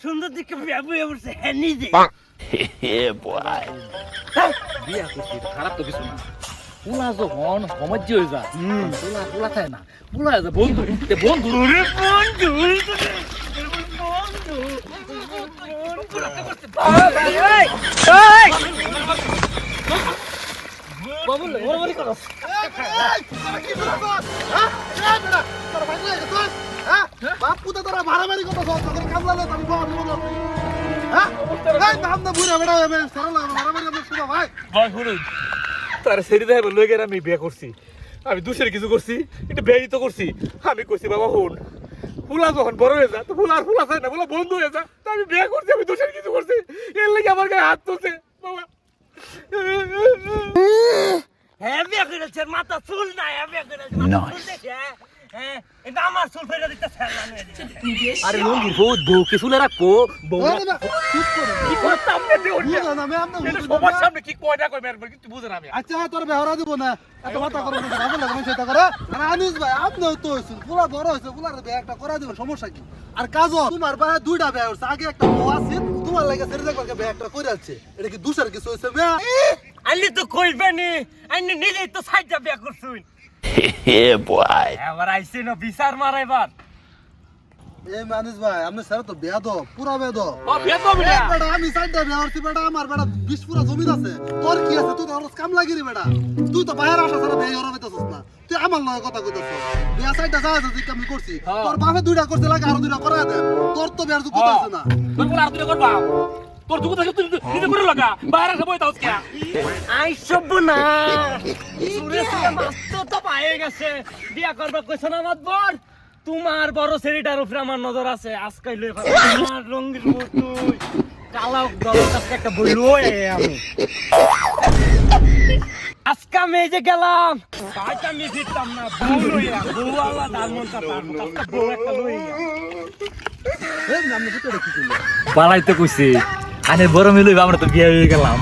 সুন্দর দিকে নিজে খারাপ তো কিছু না। পুলা যখন সমাজ্য হয়ে যা পুলা পুলা থাকে না, পুলা যা বন্ধু বন্ধু বন্ধু বাপু তো তোরা মারামারি কথা তোদের কামলা আমি তার সেরি দেখাবো লইগের আমি বিয়ে করছি, আমি দুশের কিছু করছি, একটু বেয়াই তো করছি। আমি কইছি বাবা হুন, ফুলা যখন বড় হয়ে যা তো ফুলা ফুলা চাই না, ফুলা বন্ধু হয়ে যা। তা আমি বিয়ে করছি, আমি দুশের কিছু করছি, এর লাগে আমার গায়ে হাত তুলছে বাবা। হ্যাঁ বিয়ে করেছে, মাথা চুল নাই, বিয়ে করেছে এটা আমার চুল ফেলে দিতে আরে লঙ্গির বউ কি চুলে রাখবো বউ সামনে কি কয়টা কই মেরবো কিন্তু বুঝে না আমি। আচ্ছা তোর বেহরা দিব না, এত মাথা করো না, ভালো লাগে সেটা করো। আর আনিস ভাই আপনিও তো হইছেন, পুরা বড় হইছে, পুরার বিয়ে একটা করা দিব, সমস্যা কি? আর কাজও তোমার ভাই দুইটা বিয়ে হইছে, আগে একটা বউ আছে, তোমার লাগে ছেড়ে দেখবার বিয়ে একটা করে আছে, এটা কি দুসার কিছু হইছে? আইনি তো কইবেনি, আইনি নিজেই তো সাইডটা বিয়ে করছুন। এবার আইছে না বিচার মারাইবার। এই মানিস ভাই আপনি স্যার তো বেয়াদ, পুরা বেয়াদ। বেটা আমি সাইডটা বিয়ে করছি, বেটা আমার বেটা 20 পুরা জমি আছে, তোর কি আছে? তুই তো আমার কাম লাগি রে বেটা, তুই তো বাইরে আসা ছাড়া বিয়ে হরা হইতাছস না, তুই আমার লগে কথা কইতাছস। বিয়া সাইডটা যা আছে তুই আমি করছি, তোর বাপে দুইটা করছে, লাগে আরো দুইটা করা দে, তোর তো বিয়ার যুক্ত আছে না। তোর কোন আর দুইটা করবা, তোর যুগ থাকে তুই নিজে করে লাগা, বাইরে এসে বইতাছ কে? আই সব না সুরে সুরে মাস্ত তো পায়ে গেছে, বিয়া করবা কইছ না মাতবর। তোমার বড় ছেলেটার উপরে আমার নজর আছে, আজকাল লই তোমার রঙের মতো কালো দলের কাছে একটা বই লই আমি আজকে আমি এই যে গেলাম, হয়তো আমি ফিরতাম না, বউ লইয়া বউ আল্লাহ তার মন কাছে বউ একটা লই এই নাম তো দেখি পালাইতে কইছি, আরে বড় মিলই আমরা তো বিয়ে হয়ে গেলাম।